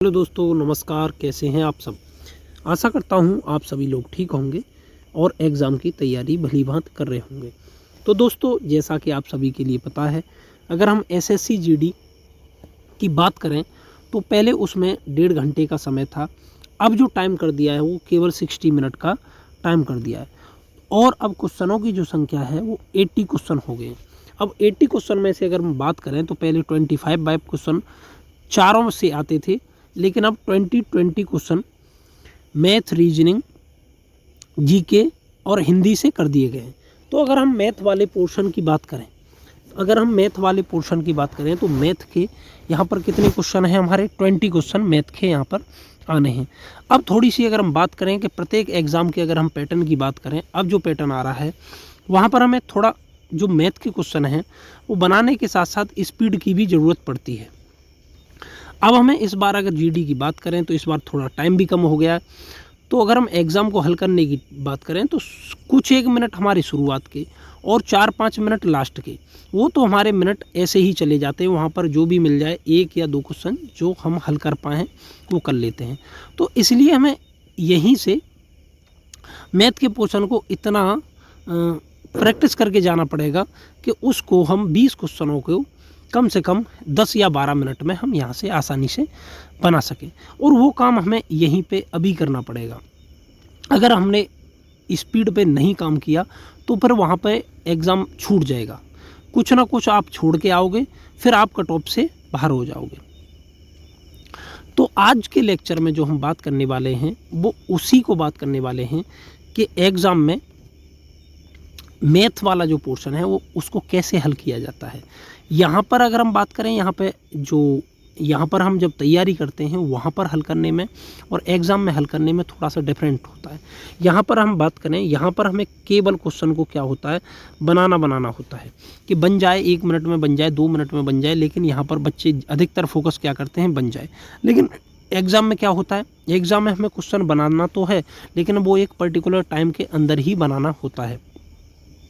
Hello दोस्तों, नमस्कार। कैसे हैं आप सब। आशा करता हूं आप सभी लोग ठीक होंगे और एग्ज़ाम की तैयारी भलीभांति कर रहे होंगे। तो दोस्तों, जैसा कि आप सभी के लिए पता है, अगर हम एसएससी जीडी की बात करें तो पहले उसमें 1.5 घंटे का समय था। अब जो टाइम कर दिया है वो केवल 60 मिनट का टाइम कर दिया है और अब क्वेश्चनों की जो संख्या है वो 80 क्वेश्चन हो गए। अब 80 क्वेश्चन में से अगर हम बात करें तो पहले 25 बाय क्वेश्चन चारों से आते थे, लेकिन अब 20 क्वेश्चन मैथ, रीजनिंग, जीके और हिंदी से कर दिए गए हैं। तो अगर हम मैथ वाले पोर्शन की बात करें तो मैथ के यहाँ पर कितने क्वेश्चन हैं हमारे 20 क्वेश्चन मैथ के यहाँ पर आने हैं। अब थोड़ी सी अगर हम बात करें कि प्रत्येक एग्ज़ाम के अगर हम पैटर्न की बात करें, अब जो पैटर्न आ रहा है वहाँ पर हमें थोड़ा जो मैथ के क्वेश्चन हैं वो बनाने के साथ साथ स्पीड की भी ज़रूरत पड़ती है। अब हमें इस बार अगर जीडी की बात करें तो इस बार थोड़ा टाइम भी कम हो गया है। तो अगर हम एग्ज़ाम को हल करने की बात करें तो कुछ 1 मिनट हमारी शुरुआत के और 4-5 मिनट लास्ट के, वो तो हमारे मिनट ऐसे ही चले जाते हैं। वहाँ पर जो भी मिल जाए 1 या 2 क्वेश्चन जो हम हल कर पाएँ वो कर लेते हैं। तो इसलिए हमें यहीं से मैथ के पोर्शन को इतना प्रैक्टिस करके जाना पड़ेगा कि उसको हम 20 क्वेश्चनों को कम से कम 10 या 12 मिनट में हम यहाँ से आसानी से बना सकें, और वो काम हमें यहीं पे अभी करना पड़ेगा। अगर हमने स्पीड पे नहीं काम किया तो फिर वहाँ पे एग्ज़ाम छूट जाएगा। कुछ ना कुछ आप छोड़ के आओगे, फिर आप कट ऑफ से बाहर हो जाओगे। तो आज के लेक्चर में जो हम बात करने वाले हैं वो उसी को बात करने वाले हैं कि एग्ज़ाम में मैथ वाला जो पोर्शन है वो उसको कैसे हल किया जाता है। यहाँ पर अगर हम बात करें, यहाँ पर हम जब तैयारी करते हैं वहाँ पर हल करने में और एग्ज़ाम में हल करने में थोड़ा सा डिफरेंट होता है। यहाँ पर हम बात करें, यहाँ पर हमें केवल क्वेश्चन को क्या होता है, बनाना होता है कि बन जाए, 1 मिनट में बन जाए, 2 मिनट में बन जाए। लेकिन यहाँ पर बच्चे अधिकतर फोकस क्या करते हैं, बन जाए। लेकिन एग्ज़ाम में क्या होता है, एग्ज़ाम में हमें क्वेश्चन बनाना तो है लेकिन वो एक पर्टिकुलर टाइम के अंदर ही बनाना होता है।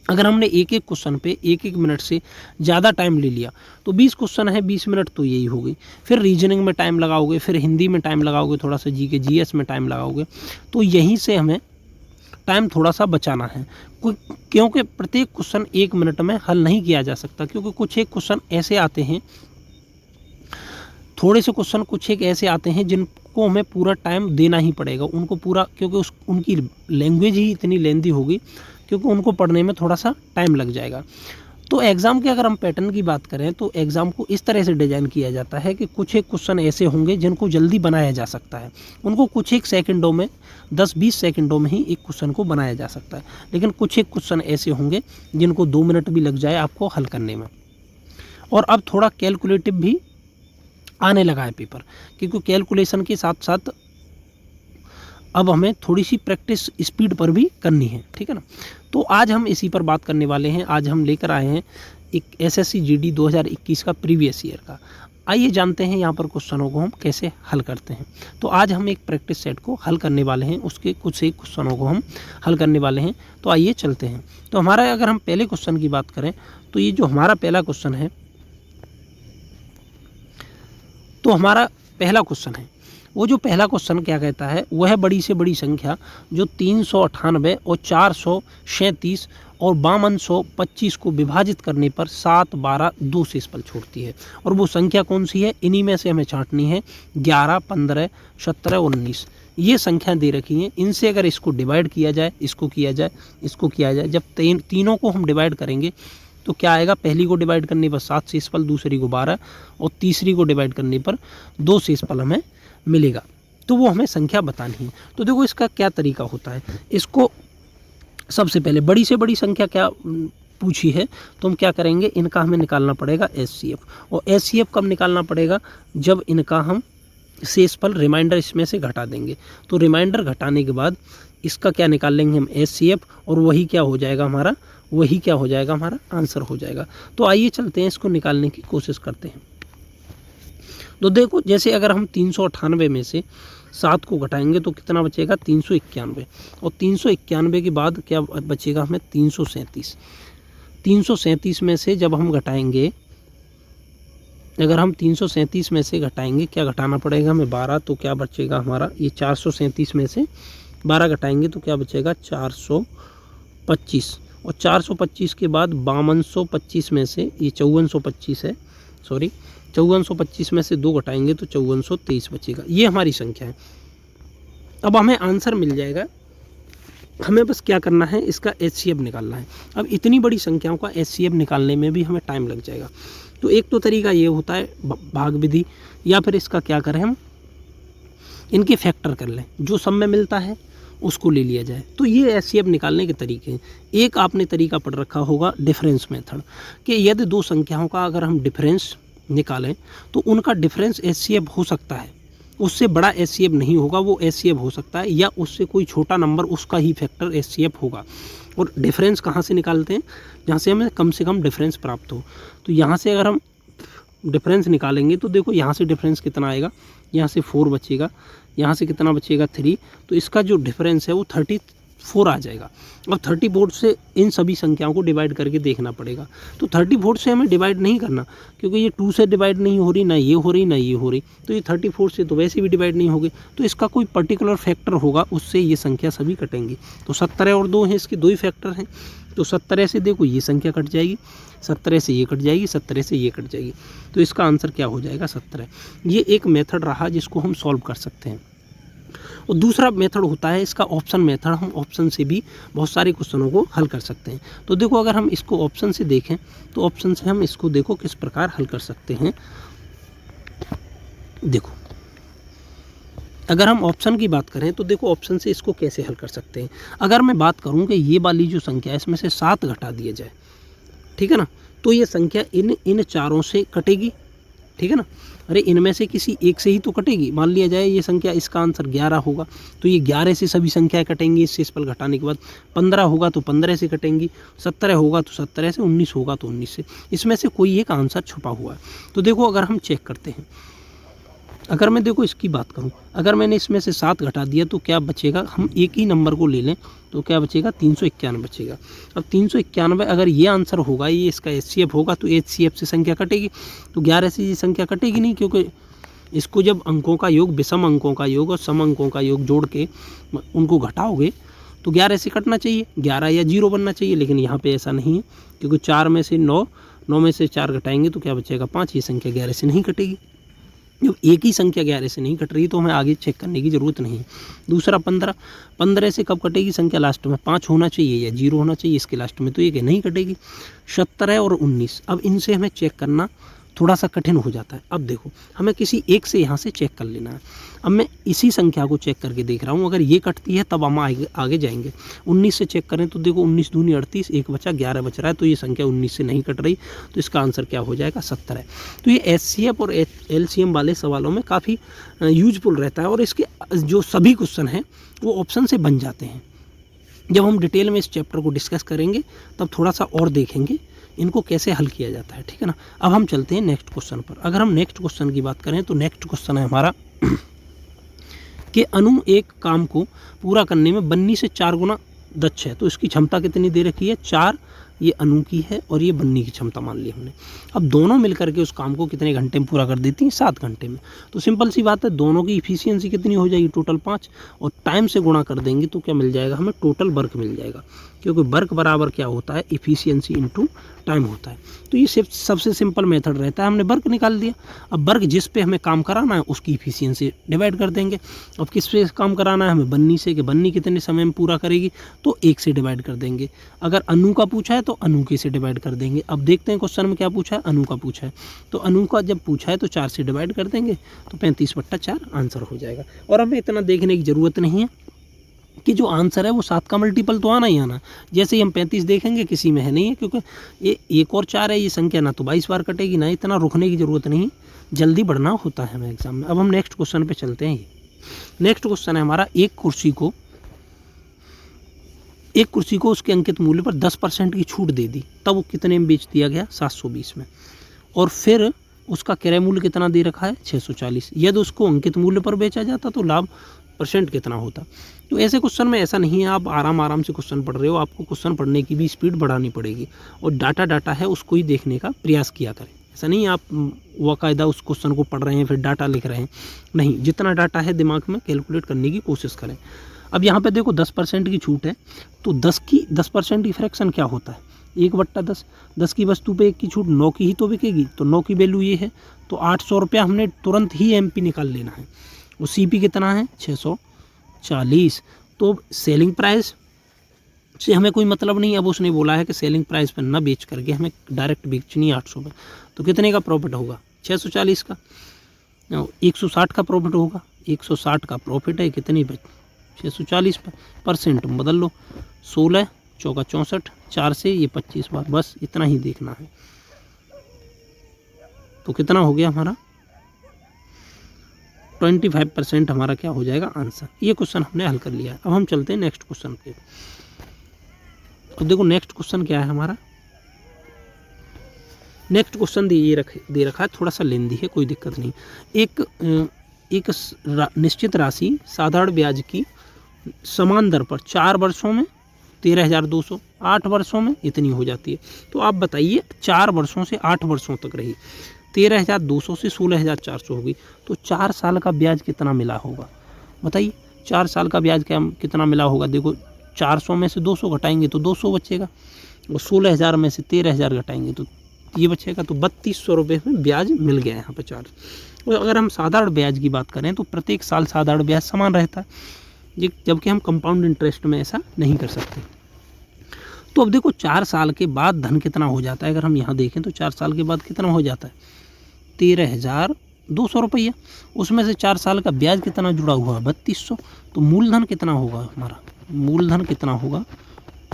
अगर हमने एक एक क्वेश्चन पे 1-1 मिनट से ज़्यादा टाइम ले लिया तो 20 क्वेश्चन है, 20 मिनट तो यही हो गई। फिर रीजनिंग में टाइम लगाओगे, फिर हिंदी में टाइम लगाओगे, थोड़ा सा जीके जीएस में टाइम लगाओगे, तो यहीं से हमें टाइम थोड़ा सा बचाना है। क्योंकि प्रत्येक क्वेश्चन 1 मिनट में हल नहीं किया जा सकता, क्योंकि कुछ एक क्वेश्चन ऐसे आते हैं, थोड़े से क्वेश्चन कुछ एक ऐसे आते हैं जिनको हमें पूरा टाइम देना ही पड़ेगा उनको पूरा, क्योंकि उनकी लैंग्वेज ही इतनी लेंदी होगी, क्योंकि उनको पढ़ने में थोड़ा सा टाइम लग जाएगा। तो एग्ज़ाम के अगर हम पैटर्न की बात करें तो एग्ज़ाम को इस तरह से डिज़ाइन किया जाता है कि कुछ एक क्वेश्चन ऐसे होंगे जिनको जल्दी बनाया जा सकता है। उनको कुछ एक सेकंडों में, 10-20 सेकंडों में ही एक क्वेश्चन को बनाया जा सकता है। लेकिन कुछ एक क्वेश्चन ऐसे होंगे जिनको 2 मिनट भी लग जाए आपको हल करने में। और अब थोड़ा कैलकुलेटिव भी आने लगा है पेपर, क्योंकि कैलकुलेशन के साथ साथ अब हमें थोड़ी सी प्रैक्टिस स्पीड पर भी करनी है, ठीक है ना। तो आज हम इसी पर बात करने वाले हैं। आज हम लेकर आए हैं एक एसएससी जीडी 2021 का प्रीवियस ईयर का। आइए जानते हैं यहाँ पर क्वेश्चनों को हम कैसे हल करते हैं। तो आज हम एक प्रैक्टिस सेट को हल करने वाले हैं, उसके कुछ एक क्वेश्चनों को हम हल करने वाले हैं। तो आइए चलते हैं। तो हमारा अगर हम पहले क्वेश्चन की बात करें तो ये जो हमारा पहला क्वेश्चन है, तो हमारा पहला क्वेश्चन है, वो जो पहला क्वेश्चन क्या कहता है, वह बड़ी से बड़ी संख्या जो 398 और 437 और 5225 को विभाजित करने पर 7, 12, 2 शेषफल छोड़ती है। और वो संख्या कौन सी है, इन्हीं में से हमें छांटनी है। 11, 15, 17, 19 ये संख्या दे रखी हैं। इनसे अगर इसको डिवाइड किया जाए, इसको किया जाए, इसको किया जाए, जब तीनों को हम डिवाइड करेंगे तो क्या आएगा, पहली को डिवाइड करने पर 7 शेषफल, दूसरी को 12 और तीसरी को डिवाइड करने पर 2 शेषफल हमें मिलेगा। तो वो हमें संख्या बतानी है। तो देखो इसका क्या तरीका होता है। इसको सबसे पहले बड़ी से बड़ी संख्या क्या पूछी है तो हम क्या करेंगे, इनका हमें निकालना पड़ेगा एचसीएफ। और एचसीएफ कब निकालना पड़ेगा, जब इनका हम शेषफल रिमाइंडर इसमें से घटा देंगे। तो रिमाइंडर घटाने के बाद इसका क्या निकाल लेंगे हम, एचसीएफ, और वही क्या हो जाएगा हमारा, आंसर हो जाएगा। तो आइए चलते हैं, इसको निकालने की कोशिश करते हैं। तो देखो, जैसे अगर हम 398 में से 7 को घटाएंगे तो कितना बचेगा, 391। और 391 के बाद क्या बचेगा हमें, 337। 337 में से जब हम घटाएंगे अगर हम 337 में से घटाएंगे, क्या घटाना पड़ेगा हमें 12, तो क्या बचेगा हमारा ये 437 में से 12 घटाएंगे तो क्या बचेगा 425, और 425 के बाद 5225 में से ये 5425 है, सॉरी 5425 में से 2 घटाएंगे तो 5423 बचेगा। ये हमारी संख्या है। अब हमें आंसर मिल जाएगा, हमें बस क्या करना है, इसका HCF निकालना है। अब इतनी बड़ी संख्याओं का HCF निकालने में भी हमें टाइम लग जाएगा। तो एक तो तरीका ये होता है भाग विधि, या फिर इसका क्या करें हम इनके फैक्टर कर लें, जो सब में मिलता है उसको ले लिया जाए। तो ये HCF निकालने के तरीके हैं। एक आपने तरीका पढ़ रखा होगा डिफरेंस मेथड, कि यदि दो संख्याओं का अगर हम डिफरेंस निकालें तो उनका डिफरेंस HCF हो सकता है, उससे बड़ा HCF नहीं होगा, वो HCF हो सकता है, या उससे कोई छोटा नंबर उसका ही फैक्टर HCF होगा। और डिफरेंस कहाँ से निकालते हैं, जहाँ से हमें कम से कम डिफरेंस प्राप्त हो। तो यहाँ से अगर हम डिफरेंस निकालेंगे तो देखो यहाँ से डिफरेंस कितना आएगा, यहाँ से 4 बचेगा, यहाँ से कितना बचेगा 3, तो इसका जो डिफरेंस है वो 34 आ जाएगा। अब 34 से इन सभी संख्याओं को डिवाइड करके देखना पड़ेगा। तो 34 से हमें डिवाइड नहीं करना, क्योंकि ये 2 से डिवाइड नहीं हो रही, ना ये हो रही ना ये हो रही, तो ये 34 से तो वैसे भी डिवाइड नहीं होगी। तो इसका कोई पर्टिकुलर फैक्टर होगा, उससे ये संख्या सभी कटेंगी। तो 17 और 2 हैं, इसके 2 ही फैक्टर हैं। तो 17 से देखो ये संख्या कट जाएगी, 17 से ये कट जाएगी, 17 से ये कट जाएगी। तो इसका आंसर क्या हो जाएगा 17। ये एक मेथड रहा जिसको हम सॉल्व कर सकते हैं। और दूसरा मेथड होता है इसका ऑप्शन मेथड। हम ऑप्शन से भी बहुत सारे क्वेश्चनों को हल कर सकते हैं। तो देखो अगर हम इसको ऑप्शन से देखें तो ऑप्शन से हम इसको देखो किस प्रकार हल कर सकते हैं। देखो अगर हम ऑप्शन की बात करें तो देखो ऑप्शन से इसको कैसे हल कर सकते हैं। अगर मैं बात करूं कि ये वाली जो संख्या है इसमें से 7 घटा दिया जाए, ठीक है ना, तो ये संख्या इन चारों से कटेगी, ठीक है ना। अरे इनमें से किसी एक से ही तो कटेगी। मान लिया जाए ये संख्या, इसका आंसर 11 होगा तो ये 11 से सभी संख्याएं कटेंगी। इससे इस पर घटाने के बाद 15 होगा तो 15 से कटेंगी, 17 होगा तो 17 से, 19 होगा तो 19 से। इसमें से कोई एक आंसर छुपा हुआ है। तो देखो अगर हम चेक करते हैं, अगर मैं देखो इसकी बात करूं, अगर मैंने इसमें से 7 घटा दिया तो क्या बचेगा, हम एक ही नंबर को ले लें तो क्या बचेगा 351 बचेगा। अब 391 अगर ये आंसर होगा, ये इसका HCF होगा, तो HCF से संख्या कटेगी। तो 11 से ये संख्या कटेगी नहीं, क्योंकि इसको जब अंकों का योग, विषम अंकों का योग और सम अंकों का योग जोड़ के उनको घटाओगे तो 11 से कटना चाहिए, 11 या 0 बनना चाहिए। लेकिन यहाँ पे ऐसा नहीं है, क्योंकि 4 में से 9, 9 में से 4 घटाएंगे तो क्या बचेगा 5। ये संख्या 11 से नहीं कटेगी। जब एक ही संख्या 11 से नहीं कट रही तो हमें आगे चेक करने की ज़रूरत नहीं है। दूसरा 15, 15 से कब कटेगी संख्या, लास्ट में 5 होना चाहिए या 0 होना चाहिए इसके लास्ट में, तो ये नहीं कटेगी। 17 और 19, अब इनसे हमें चेक करना थोड़ा सा कठिन हो जाता है। अब देखो हमें किसी एक से यहाँ से चेक कर लेना है। अब मैं इसी संख्या को चेक करके देख रहा हूँ, अगर ये कटती है तब हम आगे जाएंगे। 19 से चेक करें तो देखो 19 दूनी 38, एक बचा 11 बच रहा है, तो ये संख्या 19 से नहीं कट रही, तो इसका आंसर क्या हो जाएगा 17। तो ये HCF और LCM वाले सवालों में काफ़ी यूजफुल रहता है, और इसके जो सभी क्वेश्चन हैं वो ऑप्शन से बन जाते हैं। जब हम डिटेल में इस चैप्टर को डिस्कस करेंगे तब थोड़ा सा और देखेंगे इनको कैसे हल किया जाता है, ठीक है ना। अब हम चलते हैं नेक्स्ट क्वेश्चन पर। अगर हम नेक्स्ट क्वेश्चन की बात करें तो नेक्स्ट क्वेश्चन है हमारा कि अनु एक काम को पूरा करने में बन्नी से 4 गुना दक्ष है। तो इसकी क्षमता कितनी दे रखी है 4, ये अनु की है और ये बन्नी की क्षमता मान ली हमने। अब दोनों मिलकर के उस काम को कितने घंटे में पूरा कर देती हैं 7 घंटे में। तो सिंपल सी बात है, दोनों की इफिशियंसी कितनी हो जाएगी टोटल 5, और टाइम से गुणा कर देंगे तो क्या मिल जाएगा हमें टोटल वर्क मिल जाएगा, क्योंकि वर्क बराबर क्या होता है इफिशियंसी इनटू टाइम होता है। तो ये सिर्फ सबसे सिंपल मेथड रहता है, हमने वर्क निकाल दिया। अब वर्क जिस पे हमें काम कराना है उसकी इफिशियंसी डिवाइड कर देंगे। अब किस पे काम कराना है हमें बन्नी से, कि बन्नी कितने समय में पूरा करेगी, तो 1 से डिवाइड कर देंगे। अगर अनु का पूछा है तो अनु के से डिवाइड कर देंगे। अब देखते हैं क्वेश्चन में क्या पूछा है, अनु का पूछा है, तो अनु का जब पूछा है तो 4 से डिवाइड कर देंगे, तो 35/4 आंसर हो जाएगा। और हमें इतना देखने की ज़रूरत नहीं है कि जो आंसर है वो 7 का मल्टीपल तो आना ही आना। जैसे ही हम 35 देखेंगे किसी में है नहीं है, क्योंकि ये 1 और 4 है, ये संख्या ना तो 22 बार कटेगी, ना इतना रुकने की ज़रूरत नहीं, जल्दी बढ़ना होता है हमें एग्जाम में। अब हम नेक्स्ट क्वेश्चन पे चलते हैं। नेक्स्ट क्वेश्चन है हमारा, एक कुर्सी को उसके अंकित मूल्य पर 10% की छूट दे दी, तब वो कितने में बेच दिया गया 720 में, और फिर उसका क्रय मूल्य कितना दे रखा है 640। यदि उसको अंकित मूल्य पर बेचा जाता तो लाभ % कितना होता। तो ऐसे क्वेश्चन में ऐसा नहीं है आप आराम से क्वेश्चन पढ़ रहे हो, आपको क्वेश्चन पढ़ने की भी स्पीड बढ़ानी पड़ेगी, और डाटा है उसको ही देखने का प्रयास किया करें। ऐसा नहीं आप बाकायदा उस क्वेश्चन को पढ़ रहे हैं फिर डाटा लिख रहे हैं, नहीं, जितना डाटा है दिमाग में कैलकुलेट करने की कोशिश करें। अब यहाँ पे देखो 10% की छूट है, तो 10% की फ्रैक्शन क्या होता है, 1/10। 10 की वस्तु पे 1 की छूट 9 की ही तो बिकेगी, तो 9 की वैल्यू ये है, तो 800 रुपया हमने तुरंत ही MP निकाल लेना है। और CP कितना है 640। तो सेलिंग प्राइस से हमें कोई मतलब नहीं। अब उसने बोला है कि सेलिंग प्राइस पर न बेच करके हमें डायरेक्ट बेचनी है 800 में, तो कितने का प्रॉफिट होगा 640 का, 160 का प्रॉफिट होगा। 160 का प्रॉफिट है, कितनी 640% बदल लो, 16 चौका 64, 4 से ये 25 बार, बस इतना ही देखना है। तो कितना हो गया हमारा 25% हमारा क्या हो जाएगा आंसर। ये क्वेश्चन हमने हल कर लिया है। अब हम चलते हैं नेक्स्ट क्वेश्चन पे। तो देखो नेक्स्ट क्वेश्चन क्या है हमारा। नेक्स्ट क्वेश्चन दे रखा है, थोड़ा सा लेंदी है, कोई दिक्कत नहीं। एक निश्चित राशि साधारण ब्याज की समान दर पर 4 वर्षों में 13,200, 8 वर्षों में इतनी हो जाती है। तो आप बताइए 4 वर्षों से 8 वर्षों तक रही, 13,200 से 16,400 होगी, तो 4 साल का ब्याज कितना मिला होगा बताइए। 4 साल का ब्याज कितना मिला होगा। देखो 400 में से 200 घटाएंगे तो 200 बचेगा, और 16,000 में से 13,000 घटाएंगे तो ये बचेगा, तो 3200 रुपये में ब्याज मिल गया यहाँ पर 4। और अगर हम साधारण ब्याज की बात करें तो प्रत्येक साल साधारण ब्याज समान रहता है, जबकि हम कंपाउंड इंटरेस्ट में ऐसा नहीं कर सकते। तो अब देखो 4 साल के बाद धन कितना हो जाता है, अगर हम यहाँ देखें तो 4 साल के बाद कितना हो जाता है 13,200 रुपया। उसमें से 4 साल का ब्याज कितना जुड़ा हुआ है 3200, तो मूलधन कितना होगा हमारा, मूलधन कितना होगा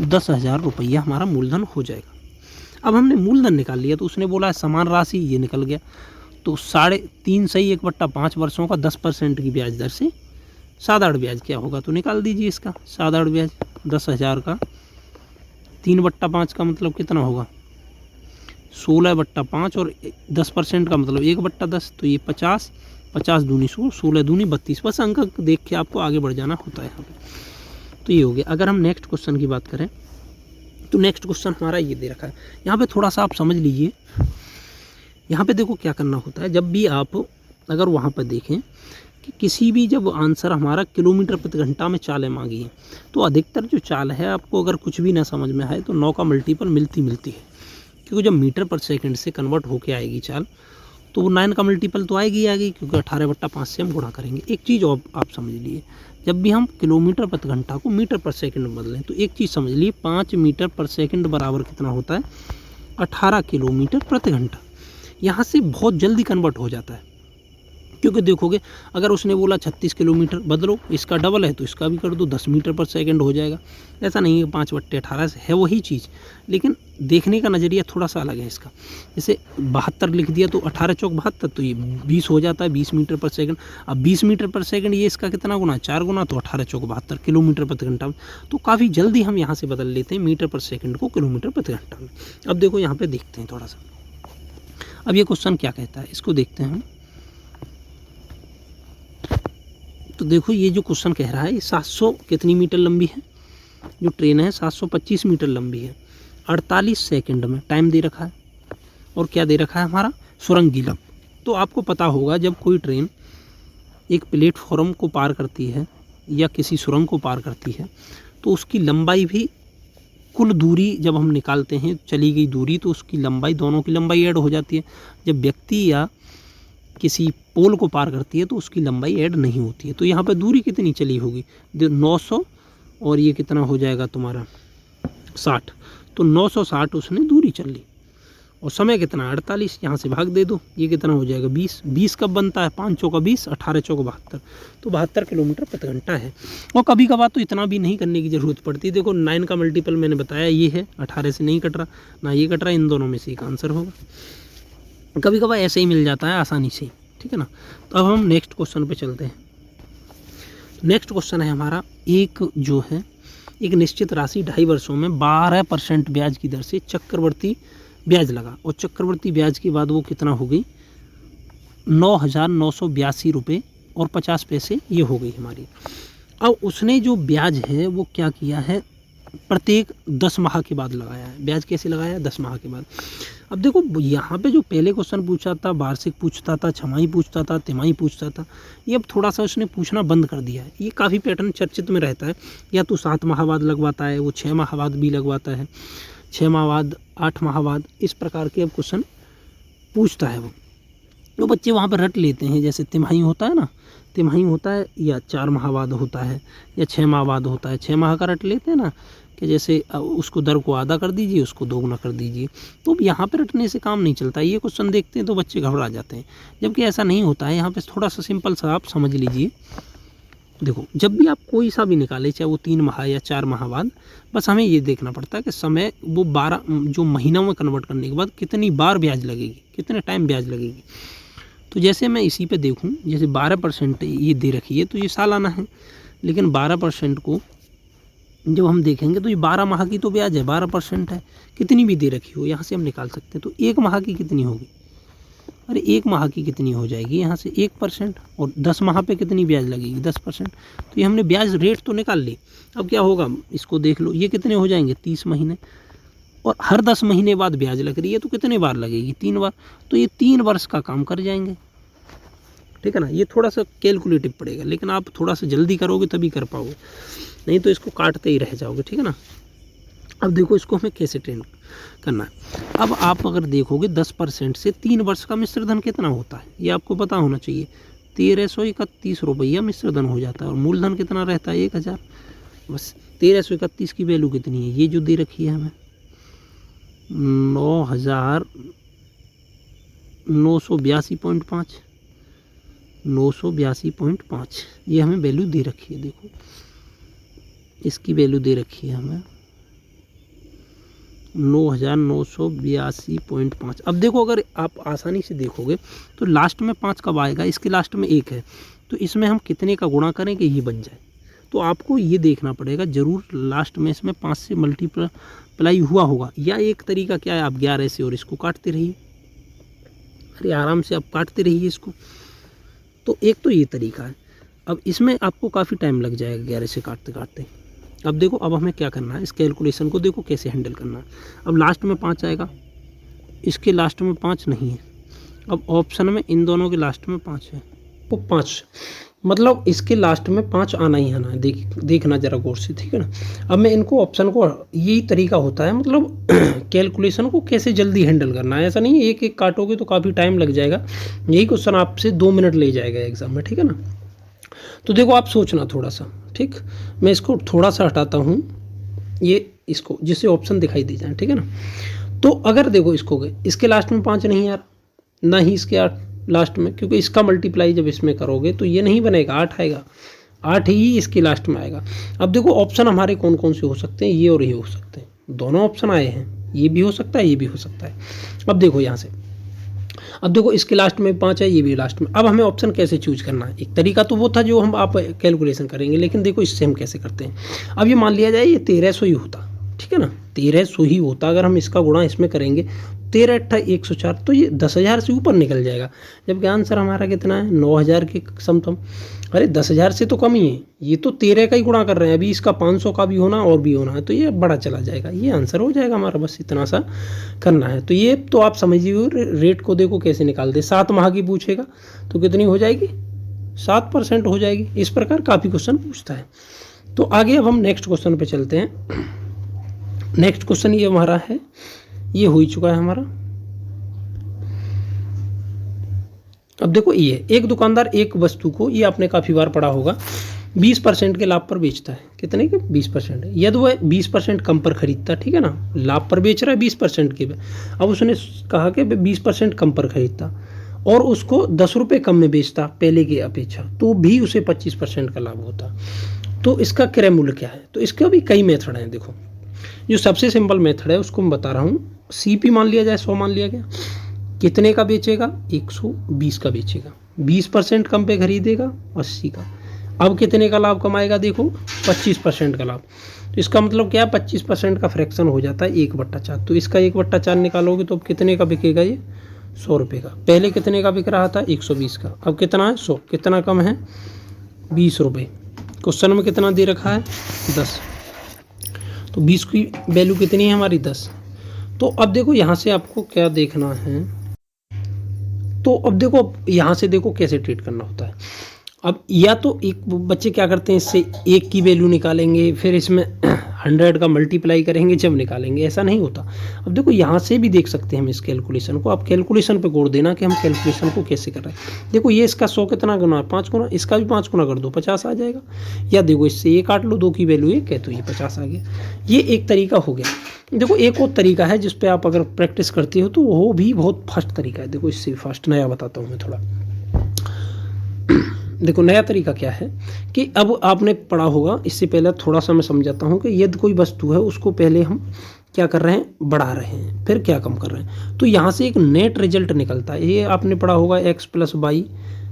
10,000 रुपया हमारा मूलधन हो जाएगा। अब हमने मूलधन निकाल लिया, तो उसने बोला समान राशि, ये निकल गया, तो 3.5 सही 1/5 वर्षों का 10% की ब्याज दर से साधारण ब्याज क्या होगा, तो निकाल दीजिए इसका साधारण ब्याज 10,000 का 3/5 का मतलब कितना होगा 16/5, और 10% का मतलब 1/10, तो ये 50, 50 दूनी 100, 16 दूनी 32। बस अंक देख के आपको आगे बढ़ जाना होता है यहाँ पे। तो ये हो गया। अगर हम नेक्स्ट क्वेश्चन की बात करें तो नेक्स्ट क्वेश्चन हमारा ये दे रखा है, यहाँ पे थोड़ा सा आप समझ लीजिए। यहाँ पे देखो क्या करना होता है, जब भी आप अगर वहाँ पर देखें कि किसी भी जब आंसर हमारा किलोमीटर प्रति घंटा में चालें मांगी है, तो अधिकतर जो चाल है आपको अगर कुछ भी ना समझ में आए तो 9 का मल्टीपल मिलती है, क्योंकि जब मीटर पर सेकंड से कन्वर्ट होके आएगी चाल तो वो 9 का मल्टीपल तो आएगी, क्योंकि 18/5 से हम गुणा करेंगे। एक चीज़ और आप समझ लिए, जब भी हम किलोमीटर प्रति घंटा को मीटर पर सेकंड में बदलें तो एक चीज़ समझ लिए, 5 मीटर पर सेकंड बराबर कितना होता है 18 किलोमीटर प्रति घंटा। यहाँ से बहुत जल्दी कन्वर्ट हो जाता है, क्योंकि देखोगे अगर उसने बोला 36 किलोमीटर, बदलो इसका डबल है तो इसका भी कर दो, 10 मीटर पर सेकंड हो जाएगा। ऐसा नहीं है 5/18 से है वही चीज़, लेकिन देखने का नज़रिया थोड़ा सा अलग है इसका। जैसे 72 लिख दिया तो 18 चौक 72, तो ये 20 हो जाता है 20 मीटर पर सेकंड। अब 20 मीटर पर सेकंड ये इसका कितना गुना 4 गुना, तो 18 चौक 72 किलोमीटर प्रति घंटा में। तो काफ़ी जल्दी हम यहाँ से बदल लेते हैं मीटर पर सेकंड को किलोमीटर प्रति घंटा में। अब देखो यहाँ पर देखते हैं थोड़ा सा, अब ये क्वेश्चन क्या कहता है इसको देखते हैं हम। तो देखो ये जो क्वेश्चन कह रहा है, ये 700 कितनी मीटर लंबी है, जो ट्रेन है 725 मीटर लंबी है, 48 सेकंड में टाइम दे रखा है, और क्या दे रखा है हमारा सुरंग की लंब। तो आपको पता होगा जब कोई ट्रेन एक प्लेटफॉर्म को पार करती है या किसी सुरंग को पार करती है तो उसकी लंबाई भी, कुल दूरी जब हम निकालते हैं चली गई दूरी, तो उसकी लंबाई, दोनों की लंबाई ऐड हो जाती है। जब व्यक्ति या किसी पोल को पार करती है तो उसकी लंबाई ऐड नहीं होती है। तो यहाँ पे दूरी कितनी चली होगी 900, और ये कितना हो जाएगा तुम्हारा 60, तो 960 उसने दूरी चल ली, और समय कितना 48, यहाँ से भाग दे दो, ये कितना हो जाएगा 20। 20 कब बनता है 5 चौका 20, 18 चौका 72, तो 72 किलोमीटर प्रति घंटा है। और कभी कभार तो इतना भी नहीं करने की ज़रूरत पड़ती। देखो 9 का मल्टीपल मैंने बताया ये है, 18 से नहीं कट रहा ना ये कट रहा, इन दोनों में से एक आंसर होगा। कभी कभार ऐसे ही मिल जाता है आसानी से, ठीक है ना। तो अब हम नेक्स्ट क्वेश्चन पे चलते हैं। नेक्स्ट क्वेश्चन है हमारा, एक जो है एक निश्चित राशि 2.5 वर्षों में 12% ब्याज की दर से चक्रवर्ती ब्याज लगा, और चक्रवर्ती ब्याज के बाद वो कितना हो गई 9,982 रुपये और 50 पैसे ये हो गई हमारी। अब उसने जो ब्याज है वो क्या किया है प्रत्येक 10 माह के बाद लगाया है। ब्याज कैसे लगाया है? 10 माह के बाद। अब देखो यहाँ पे जो पहले क्वेश्चन पूछा था, वार्षिक पूछता था, छमाही पूछता था, तिमाही पूछता था, ये अब थोड़ा सा उसने पूछना बंद कर दिया है। ये काफ़ी पैटर्न चर्चित में रहता है, या तो 7 माह बाद लगवाता है, वो 6 माह बाद भी लगवाता है, 6 माह बाद, 8 माह बाद, इस प्रकार के अब क्वेश्चन पूछता है वो। तो बच्चे वहाँ पर रट लेते हैं, जैसे तिमाही होता है ना, तिमाही होता है या 4 माह बाद होता है या 6 माह बाद होता है। 6 माह का रट लेते हैं ना, कि जैसे उसको दर को आधा कर दीजिए, उसको दोगुना कर दीजिए। तो अब यहाँ पे रटने से काम नहीं चलता। ये क्वेश्चन देखते हैं तो बच्चे घबरा जाते हैं, जबकि ऐसा नहीं होता है। यहाँ पे थोड़ा सा सिंपल सा आप समझ लीजिए। देखो जब भी आप कोई सा भी निकाले, चाहे वो 3 माह या 4 माह बाद, बस हमें ये देखना पड़ता है कि समय वो 12 जो महीनों में कन्वर्ट करने के बाद कितनी बार ब्याज लगेगी, कितने टाइम ब्याज लगेगी। तो जैसे मैं इसी पे देखूं, जैसे 12% ये दे रखी है, तो ये सालाना है, लेकिन 12% को जब हम देखेंगे तो ये 12 माह की तो ब्याज है, 12% है, कितनी भी दे रखी हो यहाँ से हम निकाल सकते हैं। तो 1 माह की कितनी होगी? अरे 1 माह की कितनी हो जाएगी यहाँ से? 1%। और 10 माह पे कितनी ब्याज लगेगी? 10%। तो ये हमने ब्याज रेट तो निकाल ली। अब क्या होगा, इसको देख लो, ये कितने हो जाएंगे? 30 महीने। और हर 10 महीने बाद ब्याज लग रही है, तो कितने बार लगेगी? 3 बार। तो ये 3 वर्ष का काम कर जाएंगे, ठीक है ना। ये थोड़ा सा कैलकुलेटिव पड़ेगा, लेकिन आप थोड़ा सा जल्दी करोगे तभी कर पाओगे, नहीं तो इसको काटते ही रह जाओगे, ठीक है ना। अब देखो इसको हमें कैसे ट्रेन करना है। अब आप अगर देखोगे 10% से 3 वर्ष का मिश्र धन कितना होता है, ये आपको पता होना चाहिए। 1331 रुपया मिश्र धन हो जाता है, और मूलधन कितना रहता है? 1000। बस 1331 की वैल्यू कितनी है? ये जो दे रखी है हमें 9,982.5, 982.5, ये हमें वैल्यू दे रखी है। देखो इसकी वैल्यू दे रखी है हमें 9,982.5। अब देखो अगर आप आसानी से देखोगे तो लास्ट में 5 कब आएगा? इसके लास्ट में 1 है, तो इसमें हम कितने का गुणा करें कि ये बन जाए? तो आपको ये देखना पड़ेगा ज़रूर लास्ट में इसमें 5 से मल्टीप्लाई हुआ होगा। या एक तरीका क्या है, आप 11 से और इसको काटते रहिए, अरे आराम से आप काटते रहिए इसको। तो एक तो ये तरीका है। अब इसमें आपको काफ़ी टाइम लग जाएगा 11 से काटते काटते। अब देखो अब हमें क्या करना है, इस कैलकुलेशन को देखो कैसे हैंडल करना है। अब लास्ट में 5 आएगा, इसके लास्ट में 5 नहीं है। अब ऑप्शन में इन दोनों के लास्ट में 5 है, वो 5 मतलब इसके लास्ट में 5 आना ही आना है। देखना ज़रा गौर से, ठीक है ना। अब मैं इनको ऑप्शन को, यही तरीका होता है मतलब कैलकुलेशन को कैसे जल्दी हैंडल करना है। ऐसा नहीं है एक एक काटोगे तो काफ़ी टाइम लग जाएगा। यही क्वेश्चन आपसे 2 मिनट ले जाएगा एग्जाम में, ठीक है ना। तो देखो आप सोचना थोड़ा सा, ठीक। मैं इसको थोड़ा सा हटाता हूँ, ये इसको, जिससे ऑप्शन दिखाई दे जाए, ठीक है ना। तो अगर देखो इसको इसके लास्ट में 5 नहीं यार, ना ही इसके लास्ट में, क्योंकि इसका मल्टीप्लाई जब इसमें करोगे तो ये नहीं बनेगा, 8 आएगा, 8 ही इसके लास्ट में आएगा। अब देखो ऑप्शन हमारे कौन कौन से हो सकते हैं, ये और ये हो सकते हैं, दोनों ऑप्शन आए हैं, ये भी हो सकता है, ये भी हो सकता है। अब देखो यहाँ से, अब देखो इसके लास्ट में 5 है, ये भी लास्ट में। अब हमें ऑप्शन कैसे चूज करना है? एक तरीका तो वो था जो हम आप कैलकुलेशन करेंगे, लेकिन देखो इससे हम कैसे करते हैं। अब ये मान लिया जाए ये 1300 ही होता, ठीक है ना, 1300 ही होता। अगर हम इसका गुणा इसमें करेंगे 13 8 104, तो ये 10,000 से ऊपर निकल जाएगा। जबकि आंसर हमारा कितना है? 9,000 के समथम। अरे 10,000 से तो कम ही है, ये तो 13 का ही गुणा कर रहे हैं। अभी इसका 500 का भी होना और भी होना है, तो ये बड़ा चला जाएगा। ये आंसर हो जाएगा हमारा, बस इतना सा करना है। तो ये तो आप समझिए, रेट को देखो कैसे निकालते। 7 माह की पूछेगा तो कितनी हो जाएगी? 7% हो जाएगी। इस प्रकार काफ़ी क्वेश्चन पूछता है। तो आगे अब हम नेक्स्ट क्वेश्चन पे चलते हैं। नेक्स्ट क्वेश्चन ये हमारा है, ये हो ही चुका है हमारा। अब देखो ये एक दुकानदार एक वस्तु को, ये आपने काफ़ी बार पढ़ा होगा, 20% के लाभ पर बेचता है। कितने के? 20%। यदि वह 20% कम पर खरीदता, ठीक है ना, लाभ पर बेच रहा है 20% के। अब उसने कहा कि 20% कम पर खरीदता और उसको 10 रुपये कम में बेचता पहले की अपेक्षा, तो भी उसे 25% का लाभ होता। तो इसका क्रय मूल्य क्या है? तो इसका भी कई मेथड हैं। देखो जो सबसे सिंपल मेथड है उसको मैं बता रहा हूँ। CP मान लिया जाए, 100 मान लिया गया, कितने का बेचेगा? 120 का बेचेगा, 20% कम पे खरीदेगा, 80 का। अब कितने का लाभ कमाएगा? देखो 25% का लाभ। तो इसका मतलब क्या है? 25% का फ्रैक्शन हो जाता है 1/4। तो इसका 1/4 निकालोगे तो अब कितने का बिकेगा? ये 100 रुपये का। पहले कितने का बिक रहा था? 120 का। अब कितना है? 100। कितना कम है? 20 रुपये। क्वेश्चन में कितना दे रखा है? 10। तो 20 की वैल्यू कितनी है हमारी 10। तो अब देखो यहाँ से आपको क्या देखना है, तो अब देखो यहाँ से देखो कैसे ट्रीट करना होता है। अब या तो एक बच्चे क्या करते हैं, इससे 1 की वैल्यू निकालेंगे, फिर इसमें 100 का मल्टीप्लाई करेंगे जब निकालेंगे, ऐसा नहीं होता। अब देखो यहाँ से भी देख सकते हैं हम इस कैलकुलेशन को। आप कैलकुलेशन पे गौर देना कि हम कैलकुलेशन को कैसे कर रहे हैं। देखो ये इसका 100 कितना गुना है, 5 गुना, इसका भी 5 गुना कर दो 50 आ जाएगा। या देखो इससे ये काट लो, 2 की वैल्यू 1 है तो ये 50 आ गया। ये एक तरीका हो गया। देखो एक और तरीका है जिस पे आप अगर प्रैक्टिस करते हो तो वो भी बहुत फास्ट तरीका है। देखो इससे फास्ट नया बताता हूँ मैं थोड़ा। देखो नया तरीका क्या है कि अब आपने पढ़ा होगा, इससे पहले थोड़ा सा मैं समझाता हूँ कि यदि कोई वस्तु है उसको पहले हम क्या कर रहे हैं, बढ़ा रहे हैं, फिर क्या कम कर रहे हैं। तो यहाँ से एक नेट रिजल्ट निकलता है। ये आपने पढ़ा होगा x प्लस वाई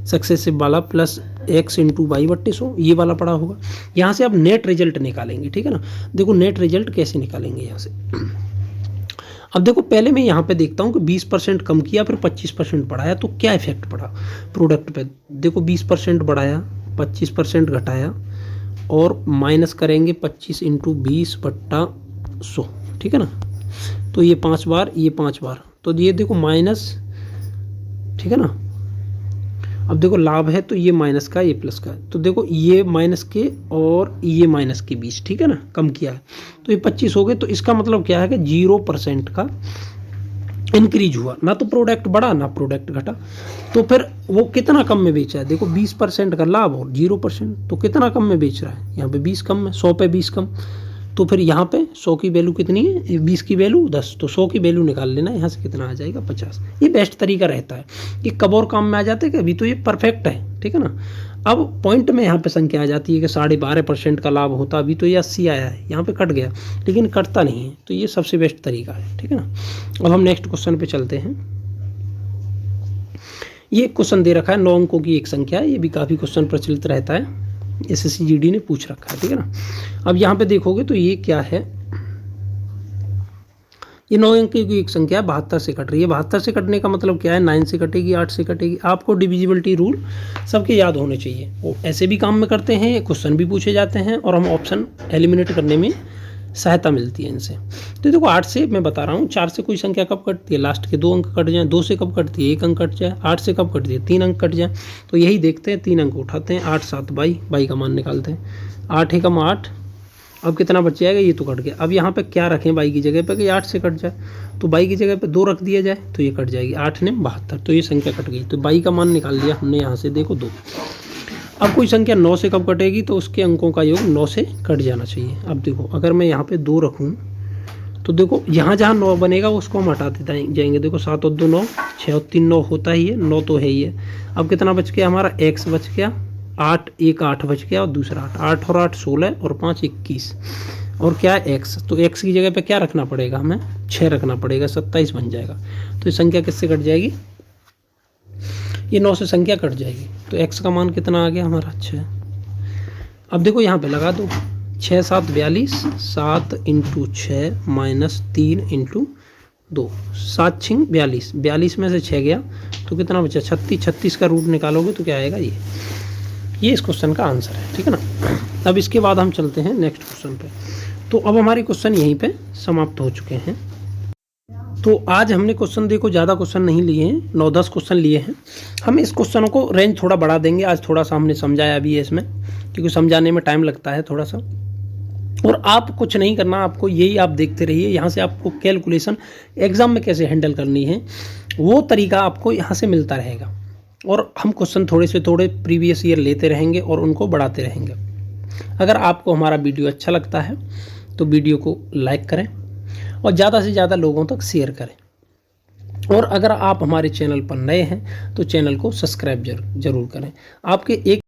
सक्सेसिव वाला प्लस x इंटू वाई बट्टे 100, ये वाला पढ़ा होगा। यहाँ से आप नेट रिजल्ट निकालेंगे, ठीक है ना। देखो नेट रिजल्ट कैसे निकालेंगे यहाँ से। अब देखो पहले मैं यहाँ पे देखता हूँ कि 20% कम किया फिर 25% बढ़ाया तो क्या इफेक्ट पड़ा प्रोडक्ट पे। देखो 20% बढ़ाया, 25% घटाया और माइनस करेंगे 25 इंटू 20 बट्टा 100, ठीक है ना। तो ये 5 बार, ये 5 बार, तो ये देखो माइनस, ठीक है ना। अब देखो लाभ है तो ये माइनस का, ये प्लस का है। तो देखो ये माइनस के और ये माइनस के बीच, ठीक है ना, कम किया है तो ये 25 हो गए। तो इसका मतलब क्या है कि 0% का इंक्रीज हुआ, ना तो प्रोडक्ट बढ़ा ना प्रोडक्ट घटा। तो फिर वो कितना कम में बेचा है, देखो 20% का लाभ और 0%, तो कितना कम में बेच रहा है, यहाँ पे 20 कम है, 100 पे 20 कम। तो फिर यहाँ पे 100 की वैल्यू कितनी है, 20 की वैल्यू 10, तो 100 की वैल्यू निकाल लेना, यहाँ से कितना आ जाएगा 50। ये बेस्ट तरीका रहता है। ये कब और काम में आ जाते हैं कि अभी तो ये परफेक्ट है, ठीक है ना। अब पॉइंट में यहाँ पे संख्या आ जाती है कि 12.5% का लाभ होता, अभी तो ये 80 आया है, यहाँ पे कट गया, लेकिन कटता नहीं है। तो ये सबसे बेस्ट तरीका है, ठीक है ना। अब हम नेक्स्ट क्वेश्चन पे चलते हैं। ये क्वेश्चन दे रखा है 9 अंकों की एक संख्या है, ये भी काफ़ी क्वेश्चन प्रचलित रहता है, SSC GD ने पूछ रखा है, ठीक है ना। अब यहाँ पे देखोगे तो ये क्या है, ये 9 अंक की एक संख्या 72 से कट रही है। 72 से कटने का मतलब क्या है, 9 से कटेगी, 8 से कटेगी। आपको डिविजिबिलिटी रूल सबके याद होने चाहिए, वो ऐसे भी काम में करते हैं, क्वेश्चन भी पूछे जाते हैं और हम ऑप्शन एलिमिनेट करने में सहायता मिलती है इनसे। तो देखो 8 से मैं बता रहा हूँ, 4 से कोई संख्या कब कटती है, लास्ट के 2 अंक कट जाएँ। 2 से कब कटती है, 1 अंक कट जाए। 8 से कब कटती है, 3 अंक कट जाए। तो यही देखते हैं, 3 अंक उठाते हैं, 8 7 22 का मान निकालते हैं। 8 एकम 8, अब कितना बच जाएगा, ये तो कट गया। अब यहाँ पे क्या रखें बाई की जगह पे कि 8 से कट जाए, तो बाई की जगह पे 2 रख दिया जाए तो ये कट जाएगी। 8 ने 72, तो ये संख्या कट गई। तो बाई का मान निकाल लिया हमने यहाँ से, देखो 2। अब कोई संख्या 9 से कब कटेगी, तो उसके अंकों का योग 9 से कट जाना चाहिए। अब देखो अगर मैं यहाँ पे 2 रखूँ तो देखो यहाँ जहाँ 9 बनेगा उसको हम हटाते जाएंगे। देखो 7 और 2 9, 6 और 3 9 होता ही है, 9 तो है ही है। अब कितना बच गया हमारा, x बच गया, 8 एक 8 बच गया और दूसरा 8, 8 और 8 16 और 5 21 और क्या है x। तो x की जगह पे क्या रखना पड़ेगा, हमें 6 रखना पड़ेगा, 27 बन जाएगा। तो ये संख्या किससे कट जाएगी, ये 9 से संख्या कट जाएगी। तो x का मान कितना आ गया हमारा, 6। अब देखो यहाँ पे लगा दो, 6 7 42, 7 इंटू 6 माइनस 3 इंटू 2, 7 6 42, 42 में से 6 गया तो कितना बचा, 36। 36 का रूट निकालोगे तो क्या आएगा, ये इस क्वेश्चन का आंसर है, ठीक है ना। अब इसके बाद हम चलते हैं नेक्स्ट क्वेश्चन पे। तो अब हमारे क्वेश्चन यहीं पे समाप्त हो चुके हैं। तो आज हमने क्वेश्चन देखो ज़्यादा क्वेश्चन नहीं लिए हैं, 9-10 क्वेश्चन लिए हैं। हम इस क्वेश्चनों को रेंज थोड़ा बढ़ा देंगे, आज थोड़ा सा हमने समझाया भी है इसमें, क्योंकि समझाने में टाइम लगता है थोड़ा सा। और आप कुछ नहीं करना, आपको यही आप देखते रहिए, यहाँ से आपको कैलकुलेशन एग्ज़ाम में कैसे हैंडल करनी है वो तरीका आपको यहाँ से मिलता रहेगा। और हम क्वेश्चन थोड़े से थोड़े प्रीवियस ईयर लेते रहेंगे और उनको बढ़ाते रहेंगे। अगर आपको हमारा वीडियो अच्छा लगता है तो वीडियो को लाइक करें और ज़्यादा से ज़्यादा लोगों तक शेयर करें। और अगर आप हमारे चैनल पर नए हैं तो चैनल को सब्सक्राइब जरूर करें। आपके एक